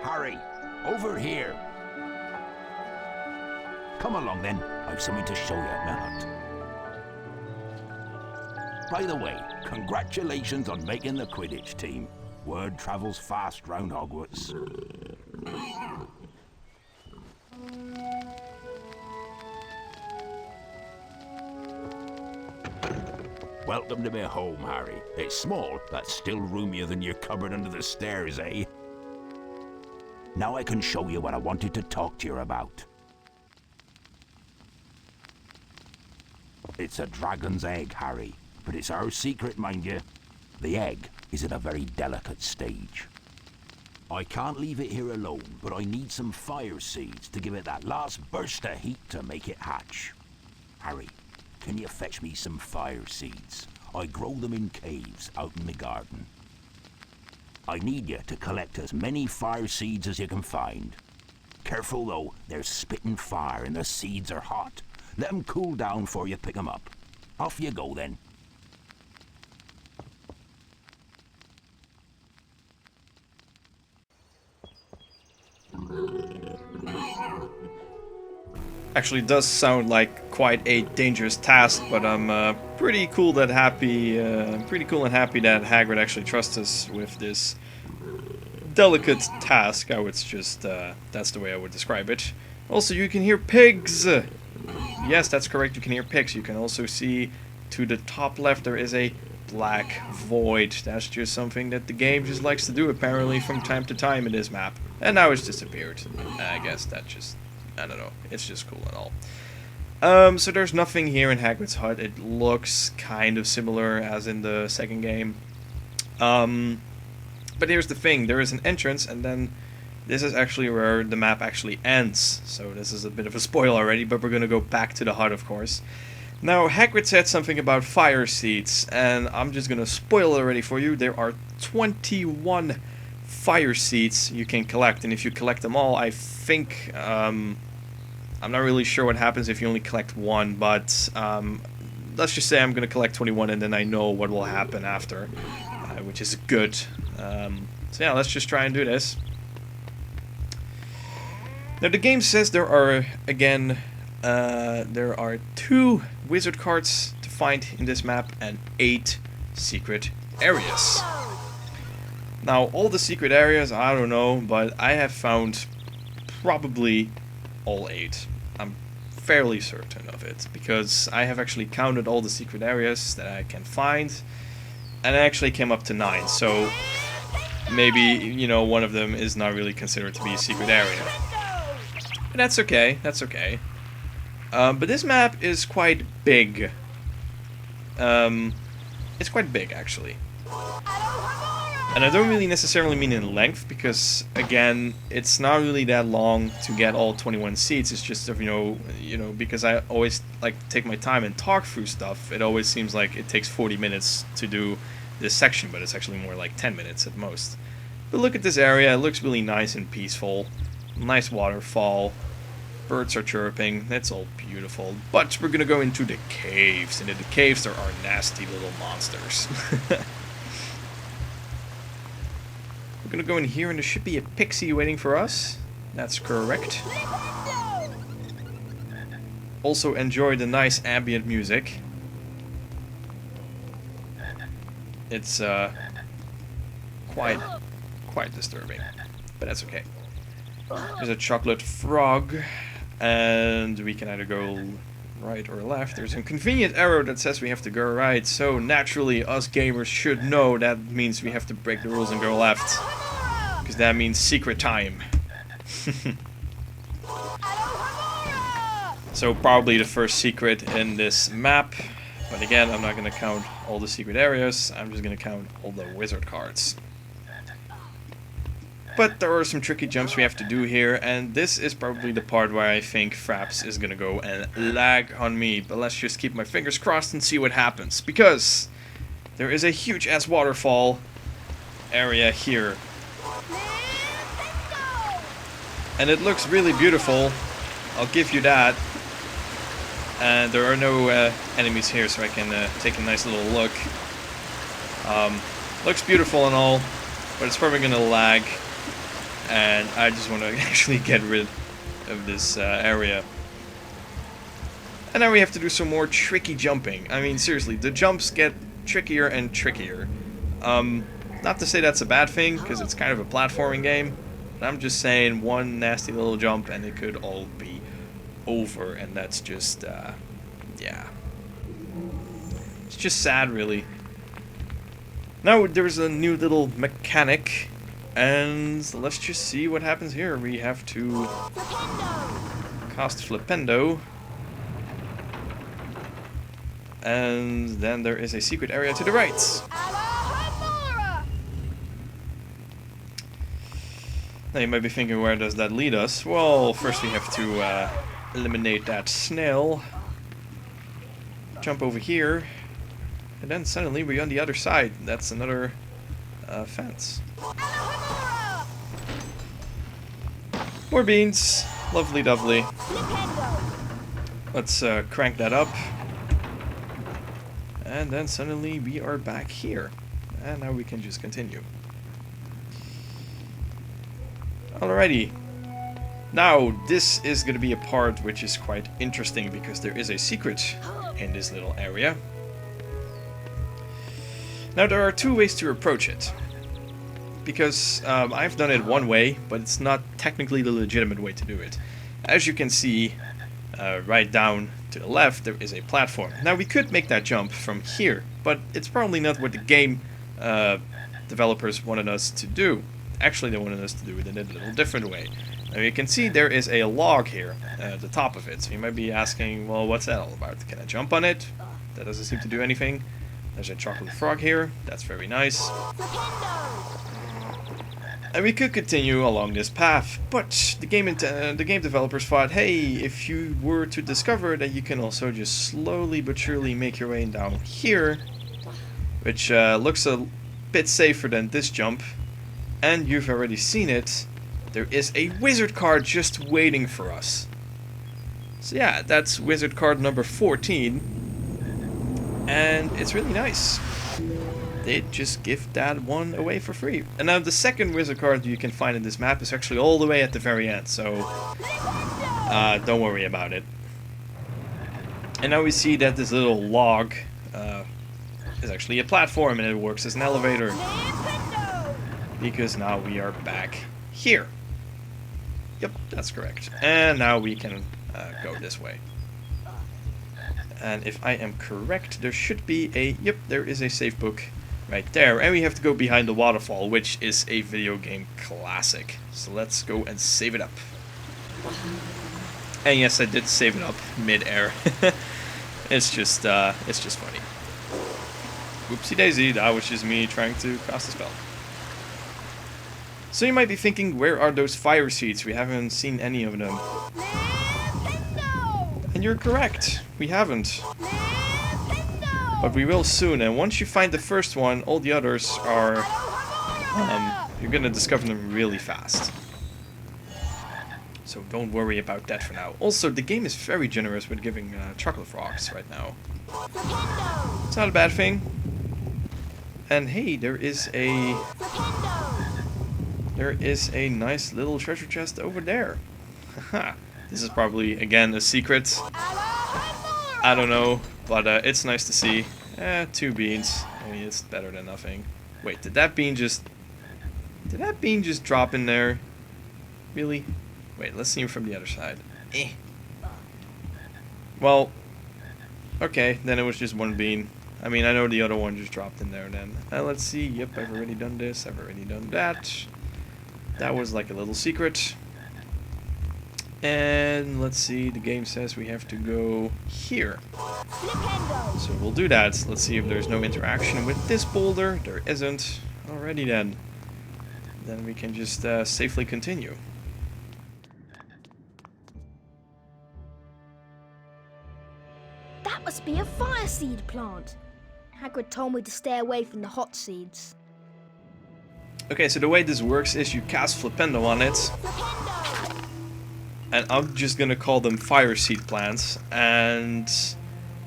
Harry, over here. Come along then, I've something to show you at my hut. By the way, congratulations on making the Quidditch team. Word travels fast round Hogwarts. Welcome to my home, Harry. It's small, but still roomier than your cupboard under the stairs, eh? Now I can show you what I wanted to talk to you about. It's a dragon's egg, Harry, but it's our secret, mind you. The egg is at a very delicate stage. I can't leave it here alone, but I need some fire seeds to give it that last burst of heat to make it hatch. Harry, can you fetch me some fire seeds? I grow them in caves out in the garden. I need you to collect as many fire seeds as you can find. Careful though, they're spitting fire and the seeds are hot. Let them cool down before you pick them up. Off you go then. Actually, it does sound like quite a dangerous task, but I'm pretty cool and happy that Hagrid actually trusts us with this delicate task. That's the way I would describe it. Also, you can hear pigs. Yes, that's correct. You can hear pigs. You can also see to the top left there is a black void. That's just something that the game just likes to do apparently from time to time in this map. And now it's disappeared. I guess I don't know. It's just cool and all. So there's nothing here in Hagrid's hut. It looks kind of similar as in the second game. But here's the thing. There is an entrance, and then this is actually where the map actually ends. So this is a bit of a spoil already, but we're going to go back to the hut, of course. Now, Hagrid said something about fire seeds, and I'm just going to spoil it already for you. There are 21 fire seeds you can collect, and if you collect them all, I think... I'm not really sure what happens if you only collect one, but let's just say I'm going to collect 21 and then I know what will happen after, which is good. So yeah, let's just try and do this. Now the game says there are, again, there are 2 wizard cards to find in this map and 8 secret areas. Now all the secret areas, I don't know, but I have found probably all 8. I'm fairly certain of it, because I have actually counted all the secret areas that I can find, and I actually came up to 9, so maybe, you know, one of them is not really considered to be a secret area. But that's okay, that's okay. But this map is quite big. It's quite big, actually. And I don't really necessarily mean in length, because, again, it's not really that long to get all 21 seats. It's just, you know, because I always like to take my time and talk through stuff, it always seems like it takes 40 minutes to do this section, but it's actually more like 10 minutes at most. But look at this area, it looks really nice and peaceful. Nice waterfall. Birds are chirping, that's all beautiful. But we're gonna go into the caves, and in the caves there are nasty little monsters. We're gonna go in here, and there should be a pixie waiting for us. That's correct. Also enjoy the nice ambient music. It's quite disturbing, but that's okay. There's a chocolate frog, and we can either go right or left. There's a convenient arrow that says we have to go right, so naturally us gamers should know that means we have to break the rules and go left, because that means secret time. So probably the first secret in this map, but again, I'm not going to count all the secret areas, I'm just going to count all the wizard cards. But there are some tricky jumps we have to do here, and this is probably the part where I think Fraps is gonna go and lag on me. But let's just keep my fingers crossed and see what happens, because there is a huge ass waterfall area here. And it looks really beautiful, I'll give you that. And there are no enemies here, so I can take a nice little look. Looks beautiful and all, but it's probably gonna lag. and I just want to actually get rid of this area. And now we have to do some more tricky jumping. I mean, seriously, the jumps get trickier and trickier. Not to say that's a bad thing, because it's kind of a platforming game. But I'm just saying, one nasty little jump and it could all be over. And that's just, yeah. It's just sad, really. Now there's a new little mechanic. And let's just see what happens here. We have to cast Flipendo. And then there is a secret area to the right. Now you might be thinking, where does that lead us? Well, first we have to eliminate that snail. Jump over here. And then suddenly we're on the other side. That's another fence. More beans. Lovely dovely. Let's crank that up. And then suddenly we are back here. And now we can just continue. Alrighty. Now, this is going to be a part which is quite interesting because there is a secret in this little area. Now, there are two ways to approach it. Because I've done it one way, but it's not technically the legitimate way to do it. As you can see, right down to the left, there is a platform. Now, we could make that jump from here, but it's probably not what the game developers wanted us to do. Actually, they wanted us to do it in a little different way. Now, you can see there is a log here at the top of it. So you might be asking, well, what's that all about? Can I jump on it? That doesn't seem to do anything. There's a chocolate frog here. That's very nice. And we could continue along this path, but the game developers thought, hey, if you were to discover that you can also just slowly but surely make your way down here, which looks a bit safer than this jump, and you've already seen it, there is a wizard card just waiting for us. So yeah, that's wizard card number 14, and it's really nice. They just give that one away for free. And now the second wizard card you can find in this map is actually all the way at the very end, so don't worry about it. And now we see that this little log is actually a platform, and it works as an elevator. Because now we are back here. Yep, that's correct. And now we can go this way. And if I am correct, there should be a... Yep, there is a save book right there. And we have to go behind the waterfall, which is a video game classic. So let's go and save it up. And yes, I did save it up mid-air. It's just funny. Whoopsie daisy, that was just me trying to cast a spell. So you might be thinking, where are those fire seeds? We haven't seen any of them. And you're correct, we haven't. But we will soon, and once you find the first one, all the others are... you're gonna discover them really fast. So don't worry about that for now. Also, the game is very generous with giving chocolate frogs right now. It's not a bad thing. And hey, there is a nice little treasure chest over there. Haha. This is probably, again, a secret. I don't know, but it's nice to see. 2 beans. I mean, it's better than nothing. Wait, did that bean just drop in there? Really? Wait, let's see him from the other side. Well, okay, then it was just 1 bean. I mean, I know the other one just dropped in there then. Let's see. Yep, I've already done this. I've already done that. That was like a little secret. And let's see, the game says we have to go here. So we'll do that. Let's see if there's no interaction with this boulder. There isn't. Alrighty then. Then we can just safely continue. That must be a fire seed plant. Hagrid told me to stay away from the hot seeds. Okay, so the way this works is you cast Flipendo on it. And I'm just gonna call them fire seed plants. And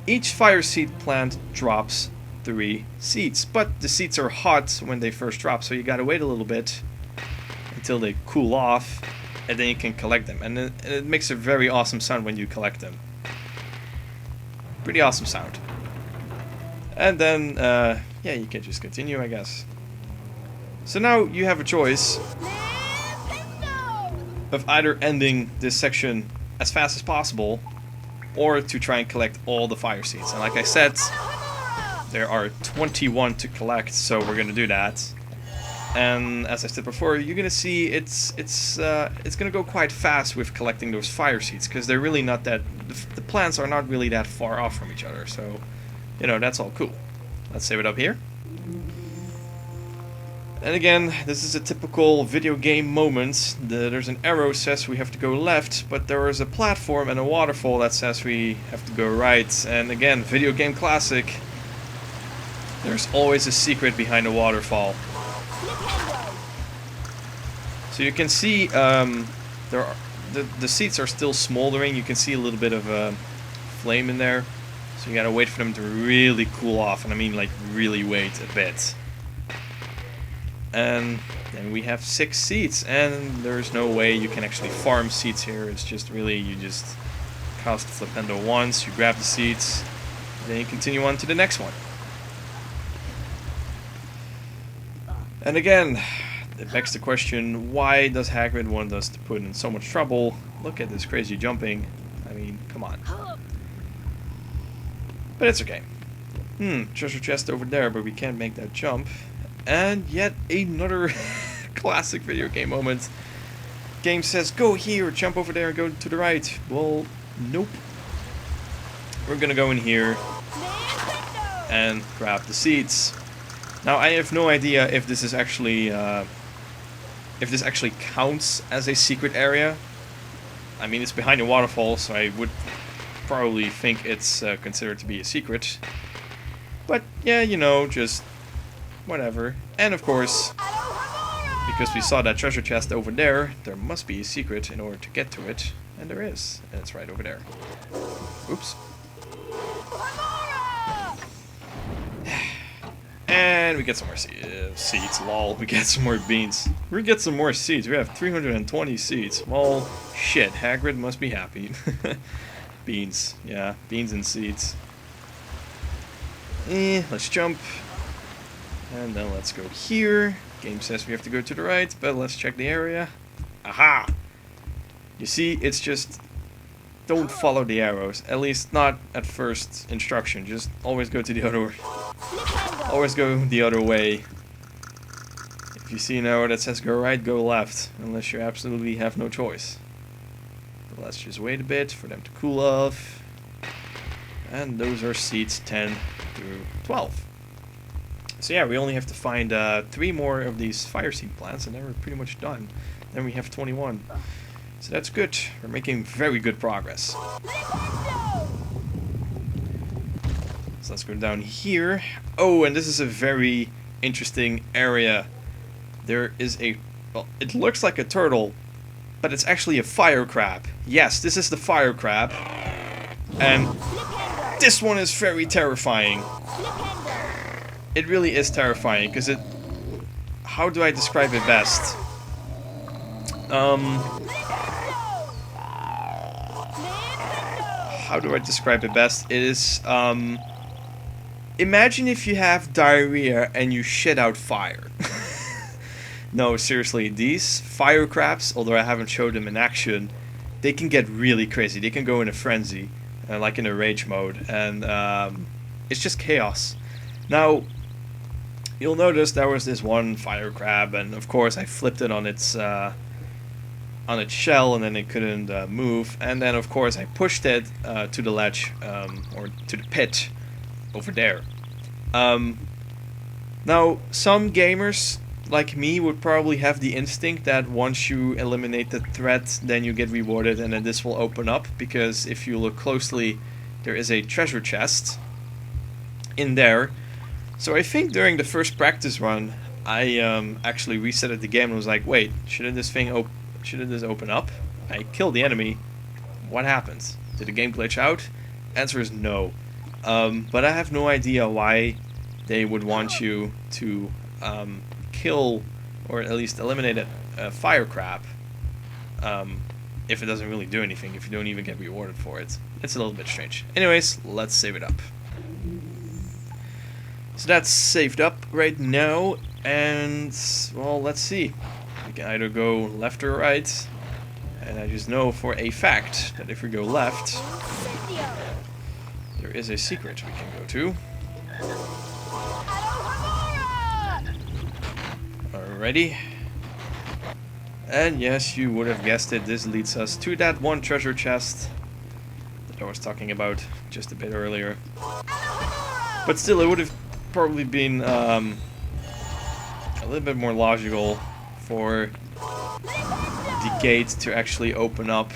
each fire seed plant drops 3 seeds. But the seeds are hot when they first drop, so you gotta wait a little bit until they cool off, and then you can collect them. And it makes a very awesome sound when you collect them. Pretty awesome sound. And then, yeah, you can just continue, I guess. So now you have a choice of either ending this section as fast as possible, or to try and collect all the fire seeds. And like I said, there are 21 to collect, so we're gonna do that. And as I said before, you're gonna see it's gonna go quite fast with collecting those fire seeds, because they're really not that, the plants are not really that far off from each other, so you know, that's all cool. Let's save it up here. And again, this is a typical video game moment. There's an arrow says we have to go left, but there is a platform and a waterfall that says we have to go right. And again, video game classic. There's always a secret behind a waterfall. So you can see there are the seeds are still smoldering. You can see a little bit of flame in there. So you gotta wait for them to really cool off, and I mean like really wait a bit. And then we have 6 seeds, and there's no way you can actually farm seeds here. It's just really, you just cast Flipendo once, you grab the seeds, then you continue on to the next one. And again, it begs the question, why does Hagrid want us to put in so much trouble? Look at this crazy jumping. I mean, come on. But it's okay. Treasure chest over there, but we can't make that jump. And yet another classic video game moment. Game says, go here, jump over there, and go to the right. Well, nope. We're gonna go in here and grab the seeds. Now, I have no idea if this is actually, if this actually counts as a secret area. I mean, it's behind a waterfall, so I would probably think it's considered to be a secret. But yeah, you know, just whatever. And of course, because we saw that treasure chest over there, there must be a secret in order to get to it. And there is. And it's right over there. Oops. And we get some more seeds. Lol. We get some more beans. We get some more seeds. We have 320 seeds. Well, shit. Hagrid must be happy. Beans. Yeah, beans and seeds. Let's jump. And then let's go here. Game says we have to go to the right, but let's check the area. Aha! You see, it's just... don't follow the arrows. At least not at first instruction. Just always go to the other way. Always go the other way. If you see an arrow that says go right, go left. Unless you absolutely have no choice. But let's just wait a bit for them to cool off. And those are seeds 10 through 12. So yeah, we only have to find 3 more of these fire seed plants, and then we're pretty much done. Then we have 21. So that's good. We're making very good progress. So let's go down here. Oh, and this is a very interesting area. There is a... well, it looks like a turtle, but it's actually a fire crab. Yes, this is the fire crab. And this one is very terrifying. It really is terrifying, because it... how do I describe it best? How do I describe it best? It is, imagine if you have diarrhea and you shit out fire. No, seriously, these fire crabs, although I haven't showed them in action, they can get really crazy. They can go in a frenzy, like in a rage mode, and it's just chaos. Now, you'll notice there was this one fire crab, and of course I flipped it on its shell, and then it couldn't move. And then of course I pushed it to the ledge, or to the pit over there. Now, some gamers like me would probably have the instinct that once you eliminate the threat, then you get rewarded, and then this will open up, because if you look closely, there is a treasure chest in there. So I think during the first practice run, I actually resetted the game and was like, wait, shouldn't this open up? I killed the enemy. What happens? Did the game glitch out? Answer is no. But I have no idea why they would want you to kill, or at least eliminate fire crab if it doesn't really do anything, if you don't even get rewarded for it. It's a little bit strange. Anyways, let's save it up. So that's saved up right now, and well, let's see. We can either go left or right, and I just know for a fact that if we go left, there is a secret we can go to. Alrighty. And yes, you would have guessed it, this leads us to that one treasure chest that I was talking about just a bit earlier. But still, it would have probably been a little bit more logical for the gate to actually open up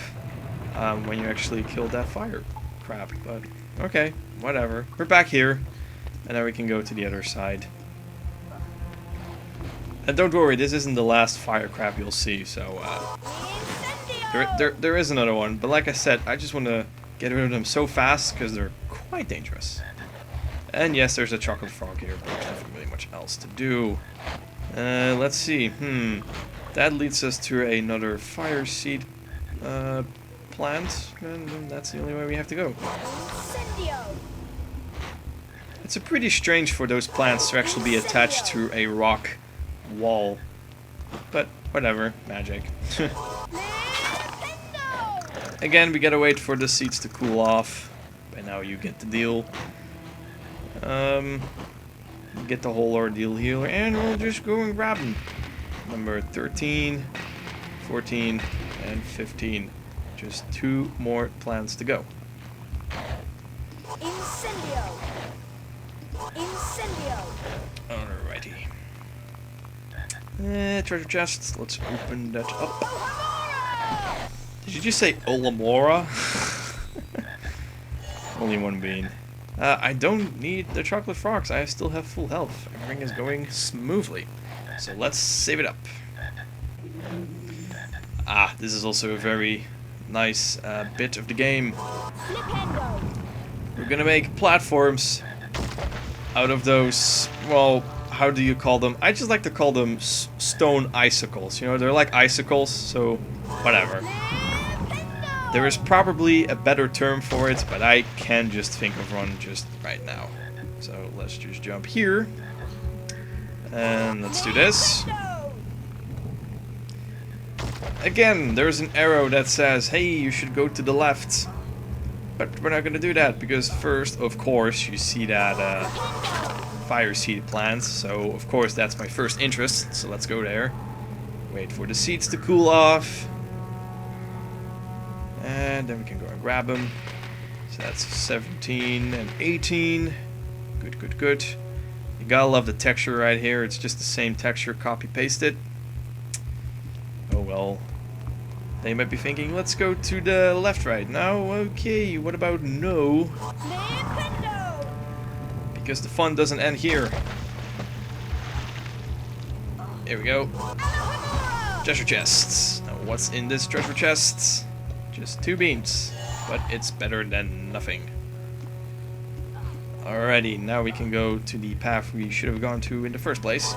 when you actually killed that fire crab. But okay, whatever. We're back here, and now we can go to the other side. And don't worry, this isn't the last fire crab you'll see, so there is another one. But like I said, I just want to get rid of them so fast because they're quite dangerous. And yes, there's a chocolate frog here, but there's nothing really much else to do. Let's see. That leads us to another fire seed plant, and that's the only way we have to go. It's a pretty strange for those plants to actually be attached to a rock wall, but whatever, magic. Again, we gotta wait for the seeds to cool off. By now you get the deal. Get the whole ordeal here, and we'll just go and grab them. Number 13, 14, and 15. Just 2 more plants to go. Incendio! Incendio! Alrighty. Treasure chests. Let's open that up. Did you just say Olamora? Only one bean. I don't need the chocolate frogs. I still have full health. Everything is going smoothly. So let's save it up. This is also a very nice bit of the game. We're gonna make platforms out of those, well, how do you call them? I just like to call them stone icicles. You know, they're like icicles, so whatever. There is probably a better term for it, but I can't just think of one just right now. So let's just jump here. And let's do this. Again, there's an arrow that says, hey, you should go to the left. But we're not gonna do that, because first, of course, you see that fire seed plants. So, of course, that's my first interest. So let's go there. Wait for the seeds to cool off. And then we can go and grab them. So that's 17 and 18. Good, good, good. You gotta love the texture right here. It's just the same texture, copy-pasted. Oh well. They might be thinking, let's go to the left right now. Okay, what about no? Because the fun doesn't end here. Here we go. Treasure chests. Now what's in this treasure chest? Just 2 beans. But it's better than nothing. Alrighty, now we can go to the path we should have gone to in the first place.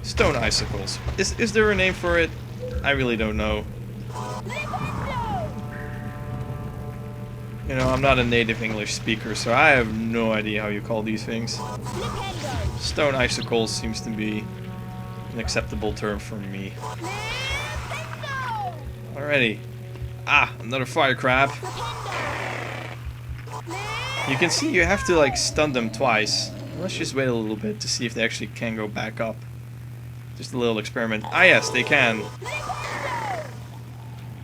Stone icicles. Is there a name for it? I really don't know. You know, I'm not a native English speaker, so I have no idea how you call these things. Stone icicles seems to be an acceptable term for me. Alrighty. Another fire crab. You can see you have to like stun them twice. Let's just wait a little bit to see if they actually can go back up. Just a little experiment. Yes, they can.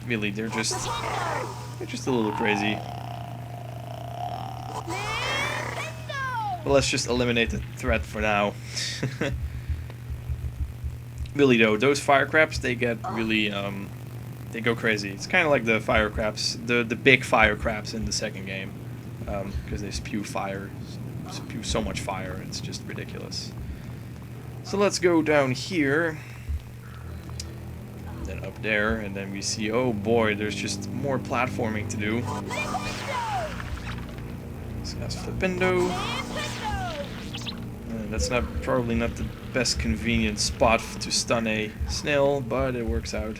Really, they're just a little crazy. But let's just eliminate the threat for now. Really though, those fire crabs, they get really they go crazy. It's kind of like the fire crabs, the big fire crabs in the second game, because they spew fire, spew so much fire. It's just ridiculous. So let's go down here, then up there, and then we see, oh boy, there's just more platforming to do. So that's Flippendo. And That's probably not the best convenient spot to stun a snail, but it works out.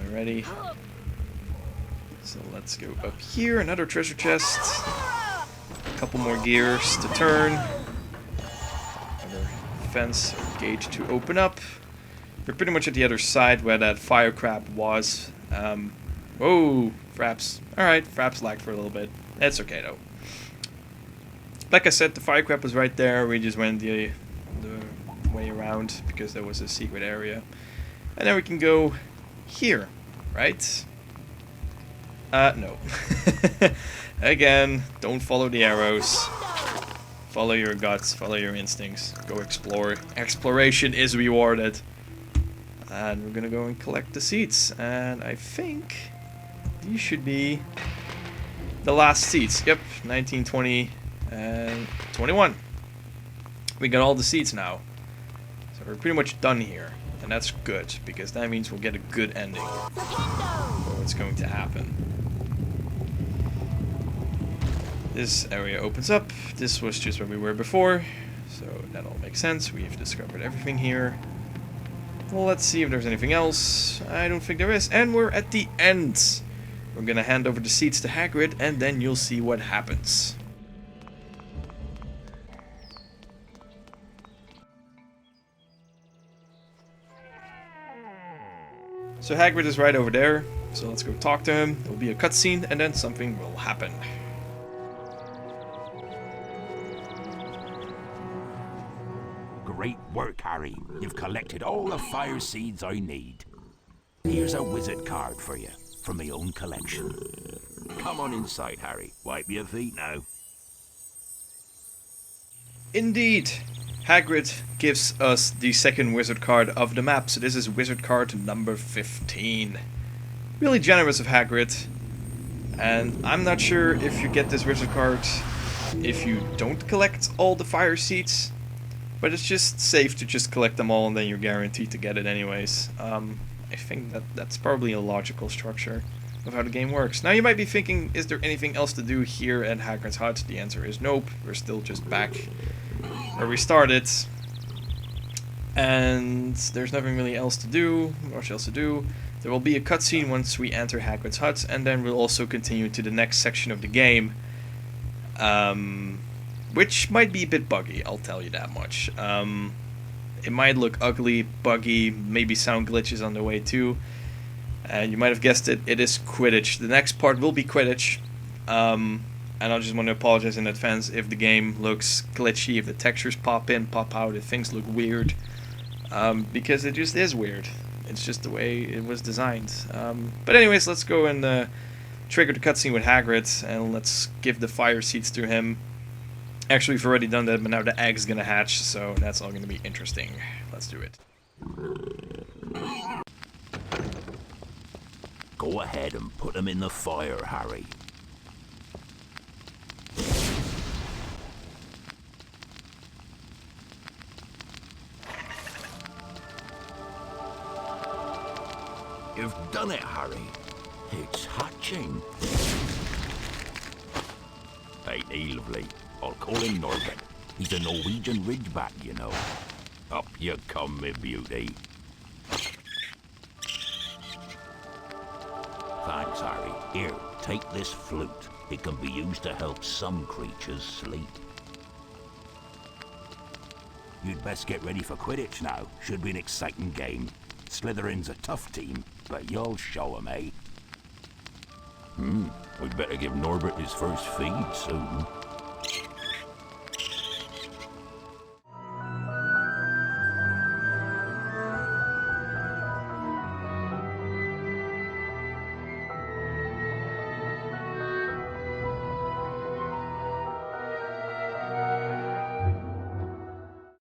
Alrighty. So let's go up here. Another treasure chest. A couple more gears to turn. Another fence or gate to open up. We're pretty much at the other side where that fire crab was. Whoa, Fraps. Alright, Fraps lagged for a little bit. That's okay though. Like I said, the fire crab was right there. We just went the way around because there was a secret area. And then we can go here, right? No. Again, don't follow the arrows. Follow your guts, follow your instincts. Go explore. Exploration is rewarded. And we're gonna go and collect the seeds. And I think these should be the last seeds. Yep, 19, 20, and 21. We got all the seeds now. So we're pretty much done here. And that's good, because that means we'll get a good ending for what's going to happen. This area opens up. This was just where we were before. So that all makes sense. We've discovered everything here. Well, let's see if there's anything else. I don't think there is. And we're at the end. We're gonna hand over the seeds to Hagrid, and then you'll see what happens. So Hagrid is right over there. So let's go talk to him. There'll be a cutscene, and then something will happen. Great work, Harry. You've collected all the fire seeds I need. Here's a wizard card for you, from my own collection. Come on inside, Harry. Wipe your feet now. Indeed. Hagrid gives us the second wizard card of the map, so this is wizard card number 15. Really generous of Hagrid. And I'm not sure if you get this wizard card if you don't collect all the fire seeds. But it's just safe to just collect them all and then you're guaranteed to get it anyways. I think that's probably a logical structure of how the game works. Now you might be thinking, is there anything else to do here at Hagrid's hut? The answer is nope. We're still just back where we started. And there's nothing really else to do. Much else to do. There will be a cutscene once we enter Hagrid's hut, and then we'll also continue to the next section of the game. Which might be a bit buggy, I'll tell you that much. It might look ugly, buggy, maybe sound glitches on the way too. And you might have guessed it, it is Quidditch. The next part will be Quidditch. And I just want to apologize in advance if the game looks glitchy, if the textures pop in, pop out, if things look weird. Because it just is weird. It's just the way it was designed. But anyways, let's go and trigger the cutscene with Hagrid, and let's give the fire seeds to him. Actually, we've already done that, but now the egg's gonna hatch, so that's all gonna be interesting. Let's do it. Go ahead and put them in the fire, Harry. You've done it, Harry. It's hatching. Ain't he lovely? I'll call him Norbert. He's a Norwegian ridgeback, you know. Up you come, me beauty. Thanks, Harry. Here, take this flute. It can be used to help some creatures sleep. You'd best get ready for Quidditch now. Should be an exciting game. Slytherin's a tough team, but you'll show 'em, eh? We'd better give Norbert his first feed soon.